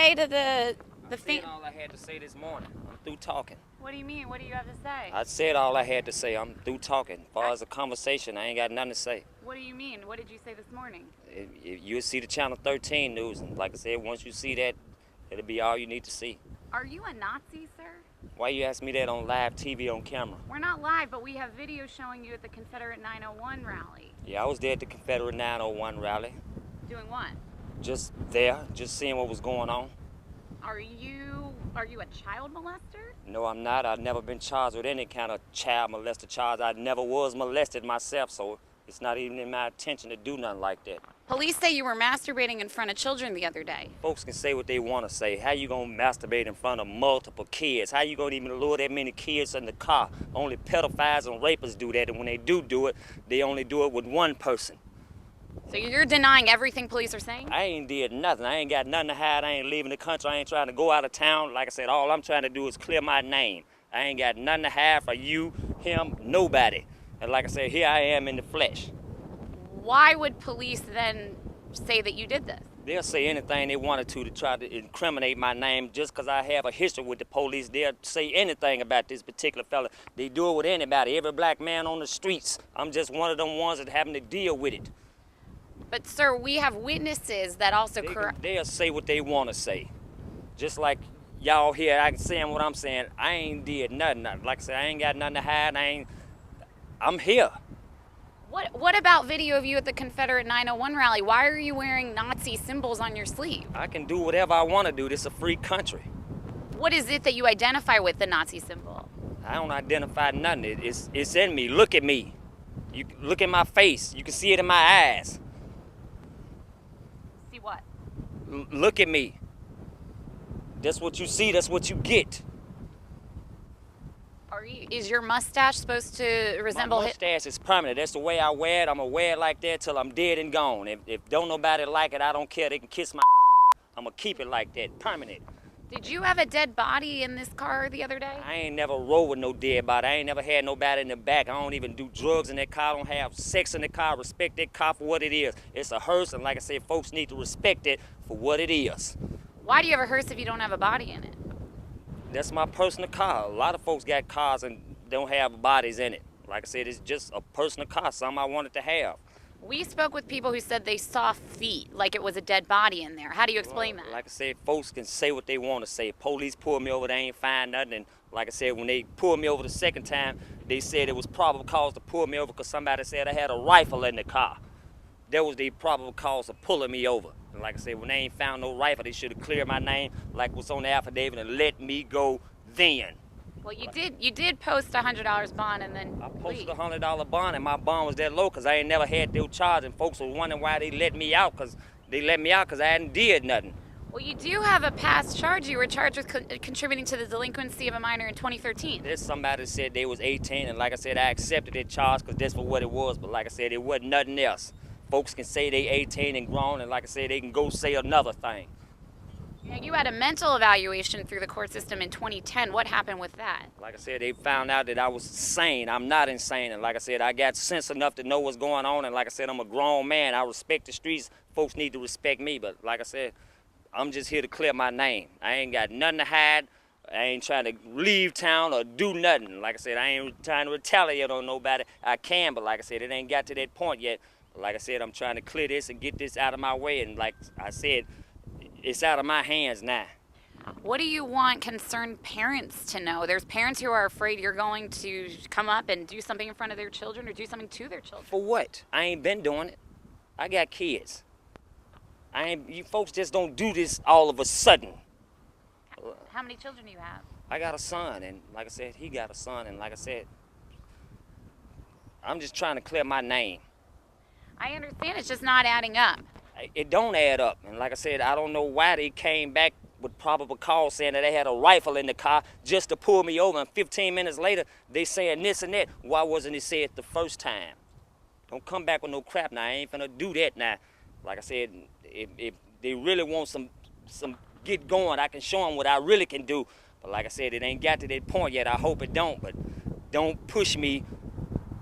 say to the said all I had to say this morning. I'm through talking. What do you mean? What do you have to say? I said all I had to say. I'm through talking. As far as a conversation, I ain't got nothing to say. What do you mean? What did you say this morning? You'll see the Channel 13 news, and like I said, once you see that, it'll be all you need to see. Are you a Nazi, sir? Why you ask me that on live TV on camera? We're not live, but we have video showing you at the Confederate 901 rally. Yeah, I was there at the Confederate 901 rally. Doing what? Just there, just seeing what was going on. Are you a child molester? No, I'm not. I've never been charged with any kind of child molester charge. I never was molested myself, so it's not even in my intention to do nothing like that. Police say you were masturbating in front of children the other day. Folks can say what they want to say. How you gonna masturbate in front of multiple kids? How you gonna even lure that many kids in the car? Only pedophiles and rapists do that, and when they do it, they only do it with one person. So you're denying everything police are saying? I ain't did nothing. I ain't got nothing to hide. I ain't leaving the country. I ain't trying to go out of town. Like I said, all I'm trying to do is clear my name. I ain't got nothing to hide for you, him, nobody. And like I said, here I am in the flesh. Why would police then say that you did this? They'll say anything they wanted to try to incriminate my name just because I have a history with the police. They'll say anything about this particular fella. They do it with anybody, every black man on the streets. I'm just one of them ones that having to deal with it. But sir, we have witnesses that also They'll say what they want to say. Just like y'all here, I can say what I'm saying. I ain't did nothing. Like I said, I ain't got nothing to hide. I'm here. What about video of you at the Confederate 901 rally? Why are you wearing Nazi symbols on your sleeve? I can do whatever I want to do. This is a free country. What is it that you identify with the Nazi symbol? I don't identify nothing. It's in me. Look at me. You look at my face. You can see it in my eyes. See what? Look at me. That's what you see. That's what you get. Is your mustache supposed to resemble? My mustache is permanent. That's the way I wear it. I'm gonna wear it like that till I'm dead and gone. If don't nobody like it, I don't care. They can kiss my. I'm gonna keep it like that, permanent. Did you have a dead body in this car the other day? I ain't never rode with no dead body. I ain't never had nobody in the back. I don't even do drugs in that car. I don't have sex in the car. I respect that car for what it is. It's a hearse, and like I said, folks need to respect it for what it is. Why do you have a hearse if you don't have a body in it? That's my personal car. A lot of folks got cars and don't have bodies in it. Like I said, it's just a personal car, something I wanted to have. We spoke with people who said they saw feet, like it was a dead body in there. How do you explain that? Like I said, folks can say what they want to say. Police pulled me over, they ain't find nothing. And like I said, when they pulled me over the second time, they said it was probable cause to pull me over because somebody said I had a rifle in the car. That was the probable cause of pulling me over. And like I said, when they ain't found no rifle, they should have cleared my name like what's on the affidavit and let me go then. Well, you did post a $100 bond and then I posted a $100 bond, and my bond was that low because I ain't never had no charge, and folks were wondering why they let me out because I hadn't did nothing. Well, you do have a past charge. You were charged with contributing to the delinquency of a minor in 2013. There's somebody that said they was 18, and like I said, I accepted that charge because that's for what it was, but like I said, it wasn't nothing else. Folks can say they 18 and grown, and like I said, they can go say another thing. Now, you had a mental evaluation through the court system in 2010. What happened with that? Like I said, they found out that I was sane. I'm not insane. And like I said, I got sense enough to know what's going on. And like I said, I'm a grown man. I respect the streets. Folks need to respect me. But like I said, I'm just here to clear my name. I ain't got nothing to hide. I ain't trying to leave town or do nothing. Like I said, I ain't trying to retaliate on nobody. I can, but like I said, it ain't got to that point yet. But like I said, I'm trying to clear this and get this out of my way. And like I said, it's out of my hands now. What do you want concerned parents to know? There's parents who are afraid you're going to come up and do something in front of their children or do something to their children. For what? I ain't been doing it. I got kids. You folks just don't do this all of a sudden. How many children do you have? I got a son, and like I said, he got a son, and like I said, I'm just trying to clear my name. I understand, it's just not adding up. It don't add up, and like I said, I don't know why they came back with probable cause saying that they had a rifle in the car just to pull me over, and 15 minutes later, they saying this and that. Why wasn't it said the first time? Don't come back with no crap now. I ain't finna do that now. Like I said, if they really want some get going, I can show them what I really can do. But like I said, it ain't got to that point yet. I hope it don't, but don't push me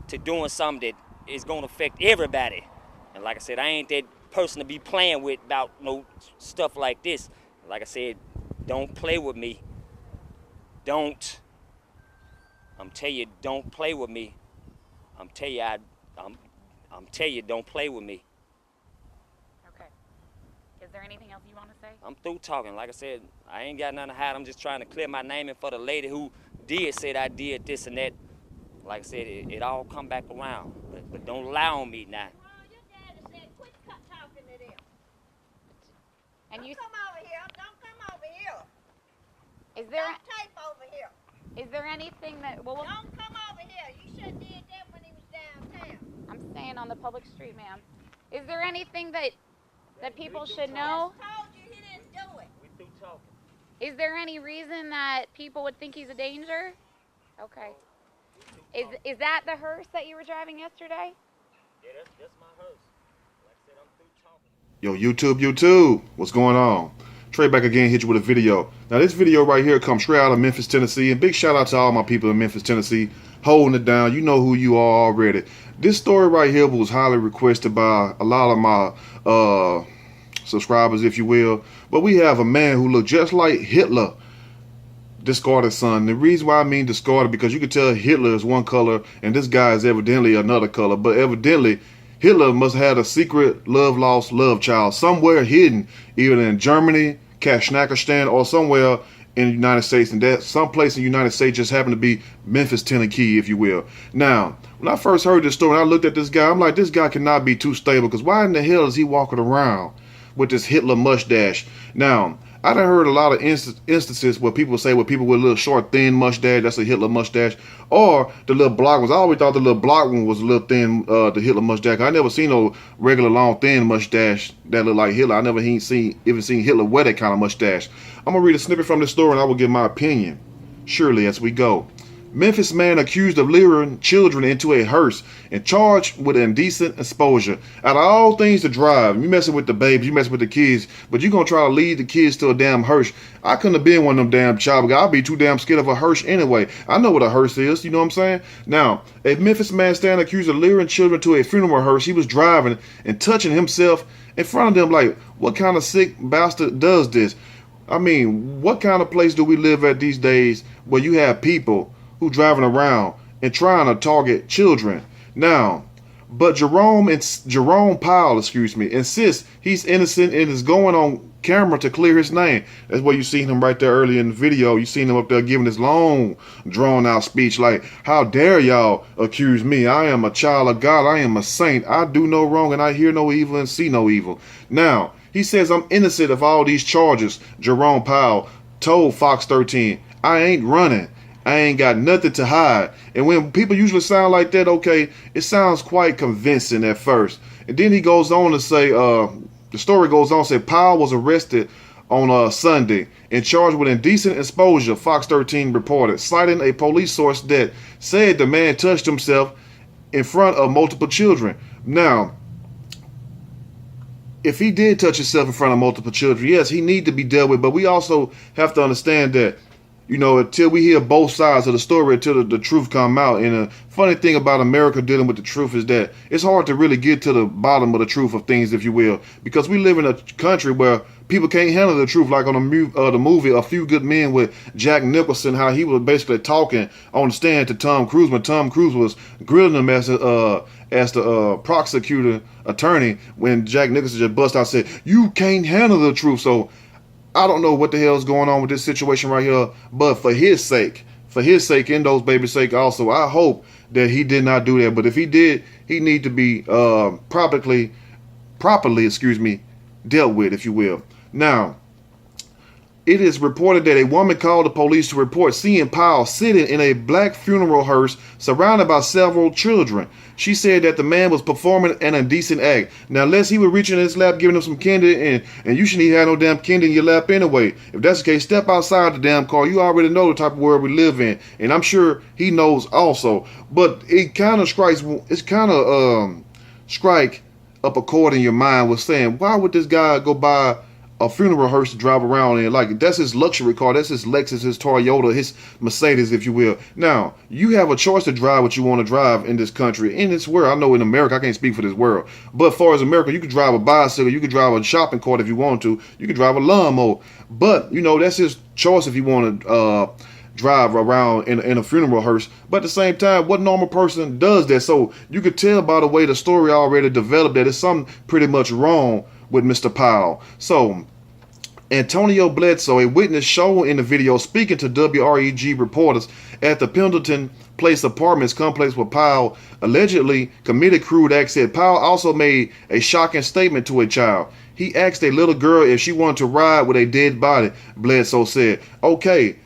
to doing something that is gonna affect everybody. And like I said, I ain't that person to be playing with about no stuff like this. Like I said, don't play with me. Don't. I'm telling you, don't play with me. I'm telling you, I'm telling you, don't play with me. Okay. Is there anything else you want to say? I'm through talking. Like I said, I ain't got nothing to hide. I'm just trying to clear my name, and for the lady who did say that I did this and that, like I said, it all come back around. But don't lie on me now. Your daddy said, quit talking to them. And Don't you, come over here. Don't come over here. is there Don't tape over here. is there anything that Don't come over here. You should have did that when he was downtown. I'm staying on the public street, ma'am. Is there anything that people should know? I told you he didn't do it. We through talking. Is there any reason that people would think he's a danger? Okay. Is that the hearse that you were driving yesterday? Yeah, that's my hearse. Like I said, I'm through talking. Yo, YouTube, what's going on? Trey back again, hit you with a video. Now, this video right here comes straight out of Memphis, Tennessee. And big shout out to all my people in Memphis, Tennessee, holding it down. You know who you are already. This story right here was highly requested by a lot of my subscribers, if you will. But we have a man who looked just like Hitler, discarded son. The reason why I mean discarded, because you can tell Hitler is one color and this guy is evidently another color. But evidently, Hitler must have had a secret love-lost love child somewhere hidden, either in Germany, Kashnakistan, or somewhere in the United States. And that someplace in the United States just happened to be Memphis, Tennessee, if you will. Now, when I first heard this story, and I looked at this guy, I'm like, this guy cannot be too stable, because why in the hell is he walking around with this Hitler mustache? Now, I done heard a lot of instances where people say, well, people with a little short, thin mustache, that's a Hitler mustache. Or the little block ones. I always thought the little block one was a little thin, the Hitler mustache. I never seen no regular long, thin mustache that look like Hitler. I never even seen Hitler wear that kind of mustache. I'm going to read a snippet from this story and I will give my opinion, surely, as we go. Memphis man accused of luring children into a hearse and charged with indecent exposure. Out of all things to drive, you messing with the babies, you messing with the kids, but you gonna try to lead the kids to a damn hearse. I couldn't have been one of them damn child guys. I'd be too damn scared of a hearse anyway. I know what a hearse is, you know what I'm saying? Now, a Memphis man stand accused of luring children to a funeral hearse. He was driving and touching himself in front of them. Like, what kind of sick bastard does this? I mean, what kind of place do we live at these days where you have people who driving around and trying to target children? Now, but Jerome Powell, insists he's innocent and is going on camera to clear his name. That's where you seen him right there early in the video. You seen him up there giving this long, drawn out speech like, how dare y'all accuse me? I am a child of God. I am a saint. I do no wrong and I hear no evil and see no evil. Now, he says I'm innocent of all these charges. Jerome Powell told Fox 13, I ain't running. I ain't got nothing to hide. And when people usually sound like that, okay, it sounds quite convincing at first. And then he goes on to say, the story goes on to say Powell was arrested on Sunday and charged with indecent exposure, Fox 13 reported, citing a police source that said the man touched himself in front of multiple children. Now, if he did touch himself in front of multiple children, yes, he need to be dealt with. But we also have to understand that, you know, until we hear both sides of the story, until the truth come out. And the funny thing about America dealing with the truth is that it's hard to really get to the bottom of the truth of things, if you will, because we live in a country where people can't handle the truth. Like on the movie A Few Good Men with Jack Nicholson, how he was basically talking on the stand to Tom Cruise when Tom Cruise was grilling him as the prosecutor attorney, when Jack Nicholson just bust out and said, you can't handle the truth. So I don't know what the hell is going on with this situation right here, but for his sake and those babies' sake also, I hope that he did not do that. But if he did, he need to be properly, dealt with, if you will. Now, it is reported that a woman called the police to report seeing Powell sitting in a black funeral hearse surrounded by several children. She said that the man was performing an indecent act. Now, unless he was reaching in his lap, giving him some candy, and you shouldn't even have no damn candy in your lap anyway. If that's the case, step outside the damn car. You already know the type of world we live in, and I'm sure he knows also. But it kind of strike up a chord in your mind with saying, why would this guy go buy a funeral hearse to drive around in. Like, that's his luxury car. That's his Lexus, his Toyota, his Mercedes, if you will. Now, you have a choice to drive what you want to drive in this country, in this world. I know in America, I can't speak for this world, but as far as America, you can drive a bicycle, you can drive a shopping cart if you want to, you can drive a lawnmower. But, you know, that's his choice if you want to drive around in a funeral hearse. But at the same time, what normal person does that? So you could tell by the way the story already developed that it's something pretty much wrong with Mr. Powell. So Antonio Bledsoe, a witness shown in the video speaking to WREG reporters at the Pendleton Place Apartments complex where Powell allegedly committed crude acts, said Powell also made a shocking statement to a child. He asked a little girl if she wanted to ride with a dead body. Bledsoe said, okay,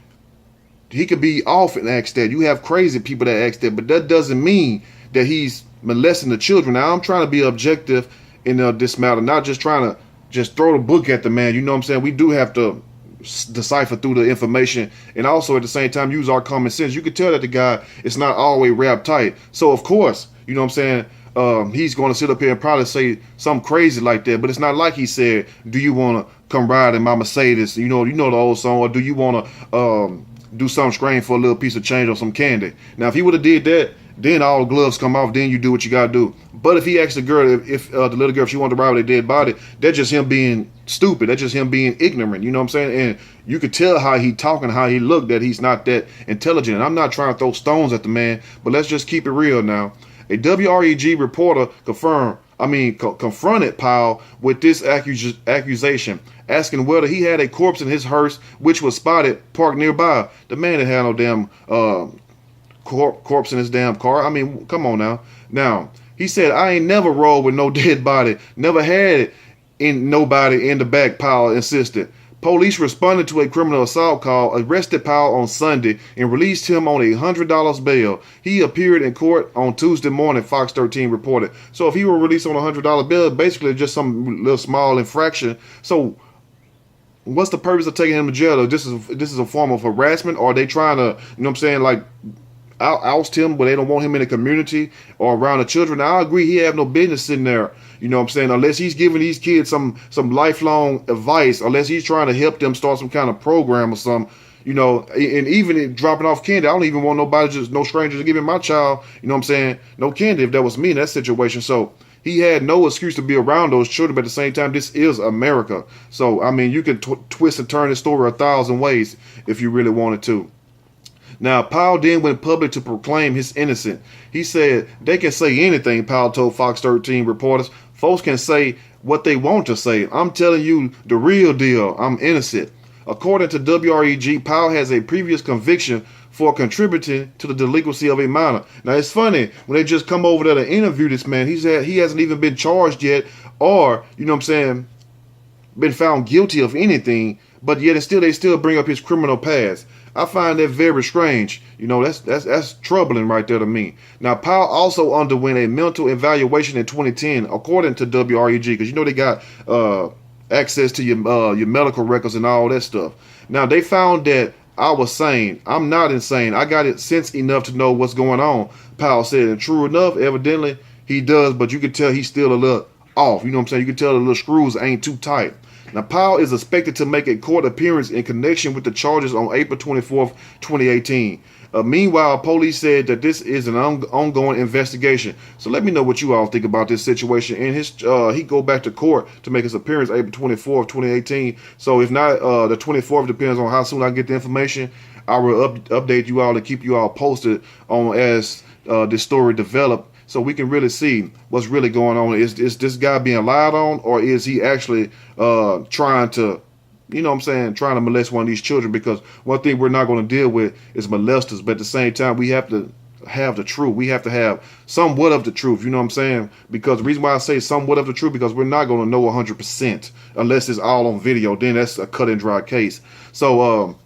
he could be off and ask that. You have crazy people that ask that, but that doesn't mean that he's molesting the children. Now, I'm trying to be objective in this matter, not just trying to just throw the book at the man. You know what I'm saying? We do have to decipher through the information and also at the same time use our common sense. You can tell that the guy is not always wrapped tight. So, of course, you know what I'm saying? He's going to sit up here and probably say something crazy like that, but it's not like he said, do you want to come ride in my Mercedes? You know the old song, or do you want to do something strange for a little piece of change or some candy? Now, if he would have did that, then all the gloves come off, then you do what you got to do. But if he asked the girl, if the little girl, if she wanted to ride with a dead body, that's just him being stupid. That's just him being ignorant. You know what I'm saying? And you could tell how he talking, how he looked, that he's not that intelligent. And I'm not trying to throw stones at the man, but let's just keep it real now. A WREG reporter confronted Powell with this accusation, asking whether he had a corpse in his hearse, which was spotted parked nearby. The man didn't have no damn corpse in his damn car. I mean, come on now. Now, he said, I ain't never rolled with no dead body. Never had nobody in the back, Powell insisted. Police responded to a criminal assault call, arrested Powell on Sunday, and released him on $100 bail. He appeared in court on Tuesday morning, Fox 13 reported. So if he were released on $100 bail, basically just some little small infraction. So what's the purpose of taking him to jail? This is a form of harassment, or are they trying to, you know what I'm saying, like oust him, but they don't want him in the community or around the children? Now, I agree, he have no business sitting there, you know what I'm saying, unless he's giving these kids some lifelong advice, unless he's trying to help them start some kind of program or something, you know. And even dropping off candy, I don't even want nobody, just no stranger to giving my child, you know what I'm saying, no candy if that was me in that situation. So he had no excuse to be around those children, but at the same time, this is America. So, I mean, you can twist and turn this story 1,000 ways if you really wanted to. Now, Powell then went public to proclaim his innocence. He said, they can say anything, Powell told Fox 13 reporters. Folks can say what they want to say. I'm telling you the real deal. I'm innocent. According to WREG, Powell has a previous conviction for contributing to the delinquency of a minor. Now, it's funny, when they just come over there to interview this man, he hasn't even been charged yet or, you know what I'm saying, been found guilty of anything, but yet they still bring up his criminal past. I find that very strange. You know, that's troubling right there to me. Now, Powell also underwent a mental evaluation in 2010, according to WREG, because you know they got access to your medical records and all that stuff. Now, they found that I was sane. I'm not insane. I got it sense enough to know what's going on, Powell said. And true enough, evidently he does, but you can tell he's still a little off. You know what I'm saying? You can tell the little screws ain't too tight. Now, Powell is expected to make a court appearance in connection with the charges on April 24th, 2018. Meanwhile, police said that this is an ongoing investigation. So let me know what you all think about this situation. And he go back to court to make his appearance April 24th, 2018. So if not, the 24th depends on how soon I get the information. I will update you all and keep you all posted on as this story develops, so we can really see what's really going on. Is this guy being lied on, or is he actually trying to, you know what I'm saying, trying to molest one of these children? Because one thing we're not going to deal with is molesters, but at the same time, we have to have the truth. We have to have somewhat of the truth, you know what I'm saying? Because the reason why I say somewhat of the truth, because we're not going to know 100% unless it's all on video. Then that's a cut and dry case. So,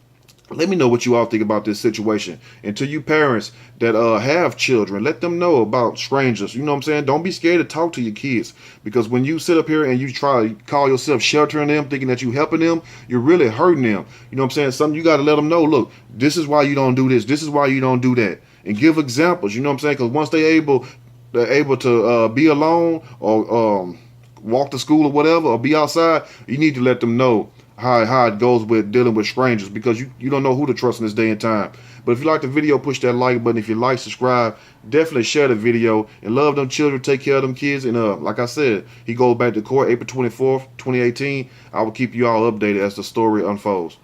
let me know what you all think about this situation. And to you parents that have children, let them know about strangers. You know what I'm saying? Don't be scared to talk to your kids. Because when you sit up here and you try to call yourself sheltering them, thinking that you helping them, you're really hurting them. You know what I'm saying? Something you got to let them know, look, this is why you don't do this. This is why you don't do that. And give examples. You know what I'm saying? Because once they're able to be alone or walk to school or whatever, or be outside, you need to let them know how it goes with dealing with strangers, because you don't know who to trust in this day and time. But if you like the video, push that like button. If you like, subscribe, definitely share the video, and love them children, take care of them kids. And like I said, he goes back to court April 24th, 2018. I will keep you all updated as the story unfolds.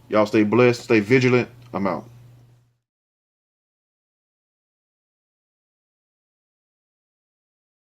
Y'all stay blessed, stay vigilant. I'm out.